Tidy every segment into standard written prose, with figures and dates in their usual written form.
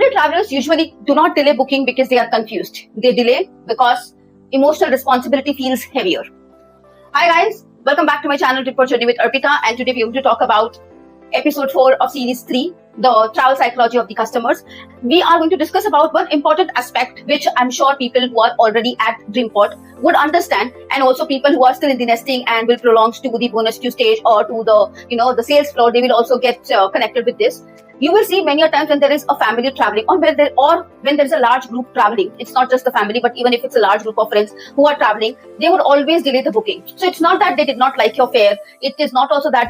Family travelers usually do not delay booking because they are confused. They delay because emotional responsibility feels heavier. Hi guys, welcome back to my channel Trip Journey with Arpita, and today we're going to talk about episode 4 of series 3, the travel psychology of the customers. We are going to discuss about one important aspect which I'm sure people who are already at Dreamport would understand, and also people who are still in the nesting and will prolong to the bonus queue stage or to the the sales floor, they will also get connected with this. You will see many a times when there is a family traveling or when there is a large group traveling. It's not just the family, but even if it's a large group of friends who are traveling, they would always delay the booking. So it's not that they did not like your fare. It is not also that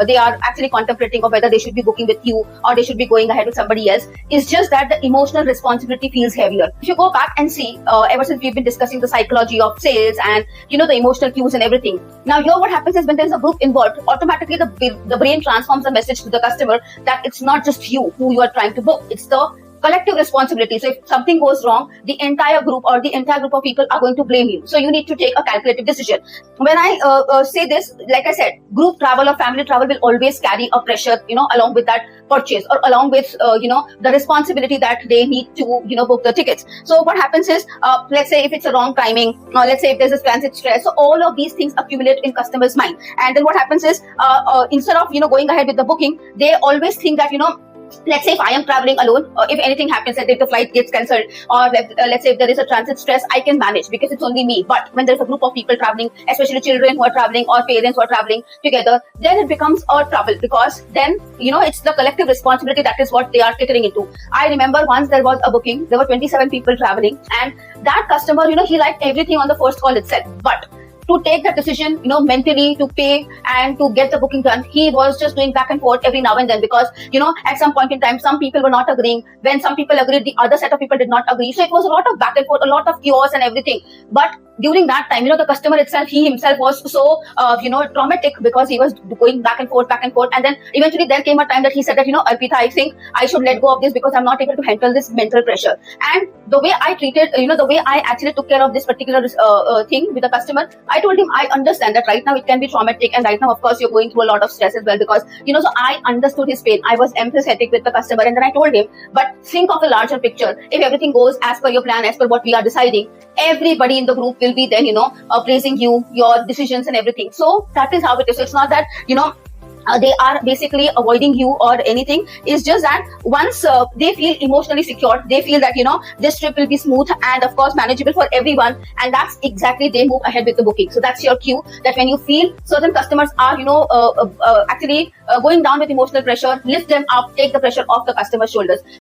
they are actually contemplating of whether they should be booking with you or they should be going ahead with somebody else. It's just that the emotional responsibility feels heavier. If you go back and see, ever since we've been discussing the psychology of sales and the emotional cues and everything. Now here what happens is when there is a group involved, automatically the brain transforms a message to the customer that it's not just you who you are trying to book, it's the collective responsibility. So if something goes wrong, the entire group or the entire group of people are going to blame you. So you need to take a calculated decision. When I say this, like I said, group travel or family travel will always carry a pressure, along with that purchase or along with, the responsibility that they need to, book the tickets. So what happens is, let's say if it's a wrong timing, or let's say if there's a transit stress, so all of these things accumulate in customers' mind. And then what happens is, instead of, going ahead with the booking, they always think that, let's say if I am traveling alone, or if anything happens, that if the flight gets cancelled, or let's say if there is a transit stress, I can manage because it's only me. But when there's a group of people traveling, especially children who are traveling or parents who are traveling together, then it becomes a trouble, because then, it's the collective responsibility that is what they are catering into. I remember once there was a booking, there were 27 people traveling, and that customer, he liked everything on the first call itself. But to take that decision, mentally, to pay and to get the booking done, he was just doing back and forth every now and then, because, at some point in time, some people were not agreeing. When some people agreed, the other set of people did not agree. So it was a lot of back and forth, a lot of chaos and everything. But during that time, the customer itself, he himself was so, traumatic, because he was going back and forth. And then eventually there came a time that he said that, Arpita, I think I should let go of this because I'm not able to handle this mental pressure. And the way I treated, the way I actually took care of this particular thing with the customer, I told him, I understand that right now it can be traumatic, and right now, of course, you're going through a lot of stress as well, because, so I understood his pain. I was empathetic with the customer, and then I told him, but think of the larger picture. If everything goes as per your plan, as per what we are deciding, everybody in the group will be then, praising you, your decisions and everything. So that is how it is. So it's not that, they are basically avoiding you or anything. It's just that once they feel emotionally secure, they feel that, this trip will be smooth and of course manageable for everyone. And that's exactly, they move ahead with the booking. So that's your cue, that when you feel certain customers are, actually going down with emotional pressure, lift them up, take the pressure off the customer's shoulders.